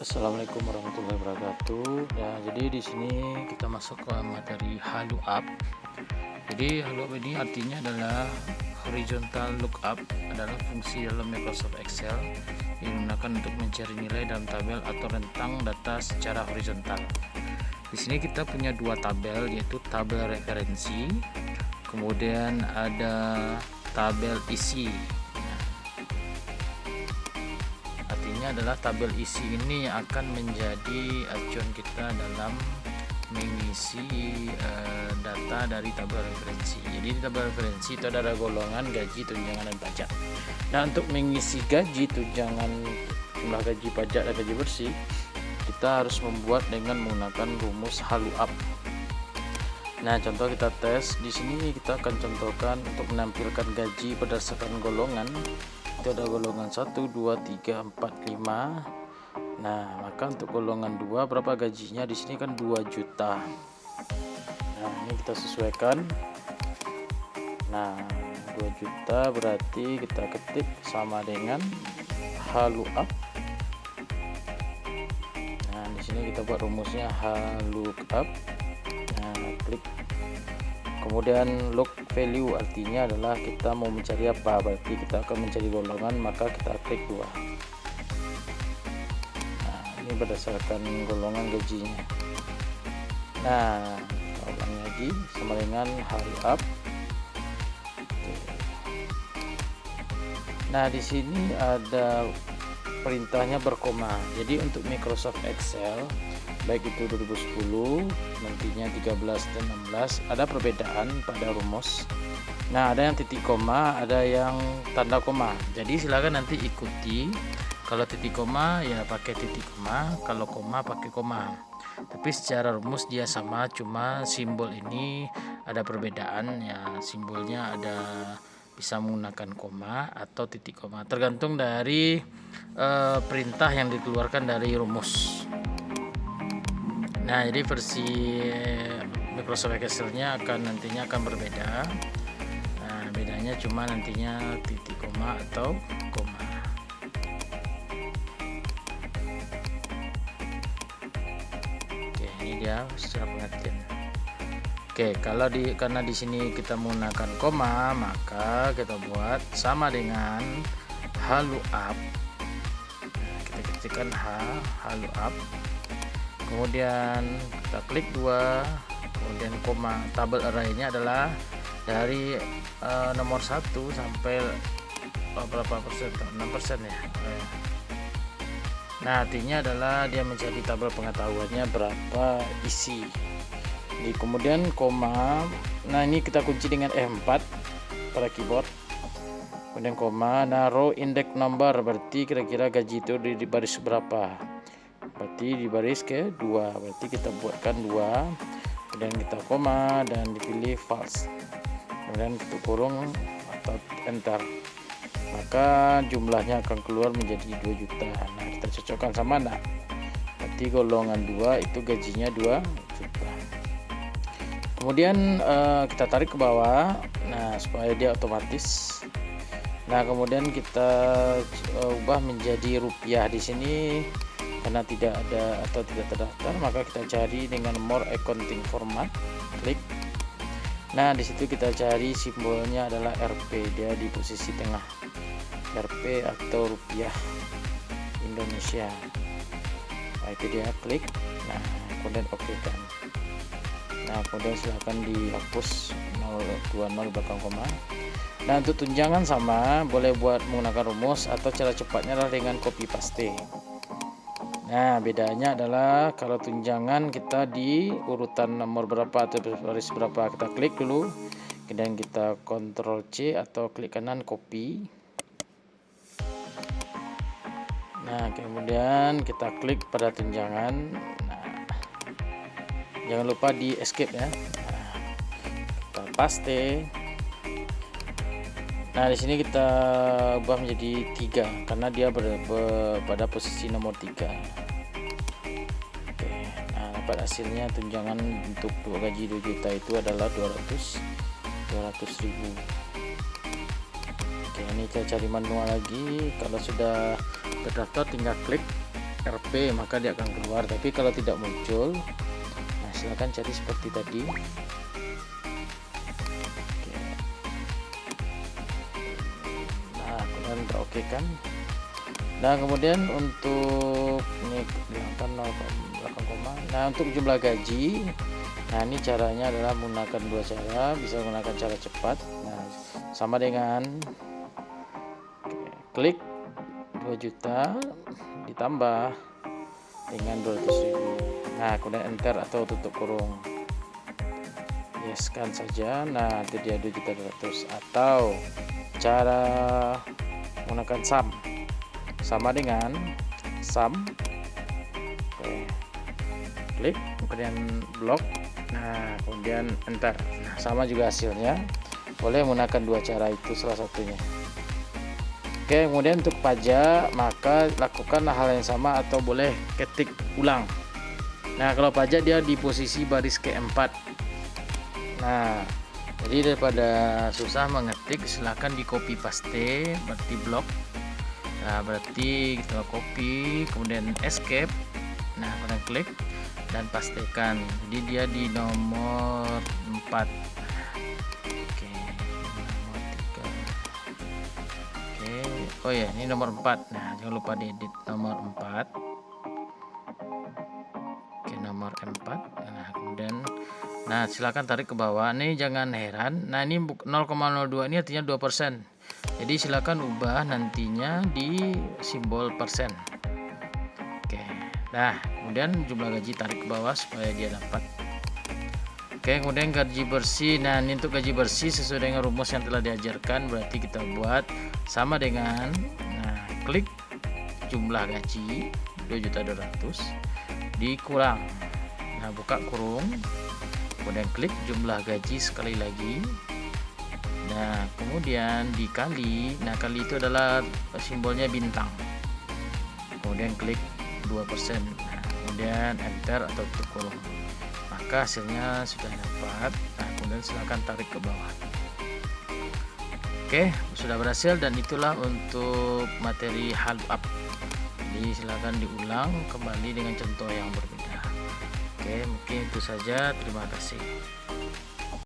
Assalamualaikum warahmatullahi wabarakatuh. Ya, jadi di sini kita masuk ke materi HLOOKUP. Jadi HLOOKUP ini artinya adalah horizontal lookup, adalah fungsi dalam Microsoft Excel yang digunakan untuk mencari nilai dalam tabel atau rentang data secara horizontal. Di sini kita punya dua tabel, yaitu tabel referensi, kemudian ada tabel isi. Artinya adalah tabel isi ini yang akan menjadi acuan kita dalam mengisi data dari tabel referensi. Jadi di tabel referensi itu ada golongan gaji, tunjangan, dan pajak. Nah, untuk mengisi gaji, tunjangan, jumlah gaji pajak, dan gaji bersih, kita harus membuat dengan menggunakan rumus HLOOKUP. Nah, contoh kita tes di sini, kita akan contohkan untuk menampilkan gaji berdasarkan golongan. Itu ada golongan 1, 2, 3, 4, 5. Nah, maka untuk golongan 2 berapa gajinya? Di sini kan 2 juta. Nah, ini kita sesuaikan. Nah, 2 juta berarti kita ketik sama dengan HLOOKUP. Nah, di sini kita buat rumusnya HLOOKUP. Nah, klik. Kemudian log value artinya adalah kita mau mencari apa, berarti kita akan mencari golongan, maka kita klik 2. Nah, ini berdasarkan golongan gajinya. Nah, ulang lagi sama dengan HLOOKUP. Nah, di sini ada perintahnya berkoma. Jadi untuk Microsoft Excel baik itu 2010, nantinya 13 dan 16 ada perbedaan pada rumus. Nah, ada yang titik koma, ada yang tanda koma. Jadi silakan nanti ikuti. Kalau titik koma ya pakai titik koma, kalau koma pakai koma. Tapi secara rumus dia sama, cuma simbol ini ada perbedaan ya. Simbolnya ada bisa menggunakan koma atau titik koma, tergantung dari perintah yang dikeluarkan dari rumus. Nah, jadi versi Microsoft Excel-nya nantinya akan berbeda. Nah, bedanya cuma nantinya titik koma atau koma. Oke, ini dia secara pengertian. Oke, karena di sini kita menggunakan koma, maka kita buat sama dengan HLOOKUP. Nah, kita ketikkan HLOOKUP. Kemudian kita klik 2, kemudian koma. Tabel array-nya adalah dari nomor 1 sampai berapa persen? 6% ya. Nah, artinya adalah dia mencari tabel pengetahuannya berapa isi. Jadi, kemudian koma. Nah, ini kita kunci dengan F4 pada keyboard. Kemudian koma. Nah, row index number berarti kira-kira gaji itu di baris berapa? Berarti di baris ke-2, berarti kita buatkan 2, kemudian kita koma dan dipilih false, kemudian kita kurung atau enter, maka jumlahnya akan keluar menjadi 2 juta. Nah, kita cocokkan sama enggak, berarti golongan 2 itu gajinya 2 juta. Kemudian kita tarik ke bawah, nah supaya dia otomatis. Nah, kemudian kita ubah menjadi rupiah. Di sini karena tidak ada atau tidak terdaftar, maka kita cari dengan more accounting format, klik. Nah, di situ kita cari simbolnya adalah Rp, dia di posisi tengah, Rp atau rupiah Indonesia. Nah, itu dia, klik. Nah, kemudian oke kan. Nah, kemudian silahkan dihapus 020 belakang koma. Nah, untuk tunjangan sama, boleh buat menggunakan rumus atau cara cepatnya adalah dengan copy paste. Nah, bedanya adalah kalau tunjangan kita di urutan nomor berapa atau baris berapa, kita klik dulu, kemudian kita Ctrl C atau klik kanan copy. Nah, kemudian kita klik pada tunjangan. Nah, jangan lupa di escape ya. Nah, kita paste. Nah, di sini kita ubah menjadi 3 karena dia pada posisi nomor 3. Oke. Nah, dapat hasilnya tunjangan untuk gaji 2 juta itu adalah 200.000. Oke, ini saya cari manual lagi. Kalau sudah terdaftar tinggal klik RP maka dia akan keluar, tapi kalau tidak muncul, nah silahkan cari seperti tadi. Oke. Nah kemudian oke kan. Nah kemudian untuk ini 8 koma. Nah untuk jumlah gaji, nah ini caranya adalah menggunakan dua cara. Bisa menggunakan cara cepat, nah sama dengan klik 2 juta ditambah dengan 200.000. Nah kemudian enter atau tutup kurung, yes kan saja. Nah itu dia 2.200.000. Atau cara menggunakan sum, sama dengan sum, oke, klik kemudian blok, nah kemudian enter. Nah sama juga hasilnya, boleh menggunakan dua cara itu salah satunya. Oke, kemudian untuk pajak maka lakukan hal yang sama atau boleh ketik ulang. Nah kalau pajak dia di posisi baris keempat. Nah jadi daripada susah mengetik, silahkan di copy paste, berarti blok. Nah berarti kita copy kemudian escape, nah kemudian klik dan pastekan. Jadi dia di nomor 4. Oke, nomor 3. Oke, oh ya ini nomor 4. Nah jangan lupa diedit nomor 4. Oke, nomor 4. Nah kemudian nah silakan tarik ke bawah. Ini jangan heran, nah ini 0,02 ini artinya 2%. Jadi silakan ubah nantinya di simbol persen. Oke, nah kemudian jumlah gaji tarik ke bawah supaya dia dapat. Oke, kemudian gaji bersih. Nah ini untuk gaji bersih sesuai dengan rumus yang telah diajarkan, berarti kita buat sama dengan, nah klik jumlah gaji 2.200.000 dikurang, nah buka kurung, kemudian klik jumlah gaji sekali lagi. Nah kemudian dikali, nah kali itu adalah simbolnya bintang, kemudian klik 2%, nah kemudian enter atau tutup kurung, maka hasilnya sudah dapat. Nah kemudian silahkan tarik ke bawah. Oke, sudah berhasil, dan itulah untuk materi help up. Jadi silahkan diulang kembali dengan contoh yang berbeda. Oke, mungkin itu saja, terima kasih.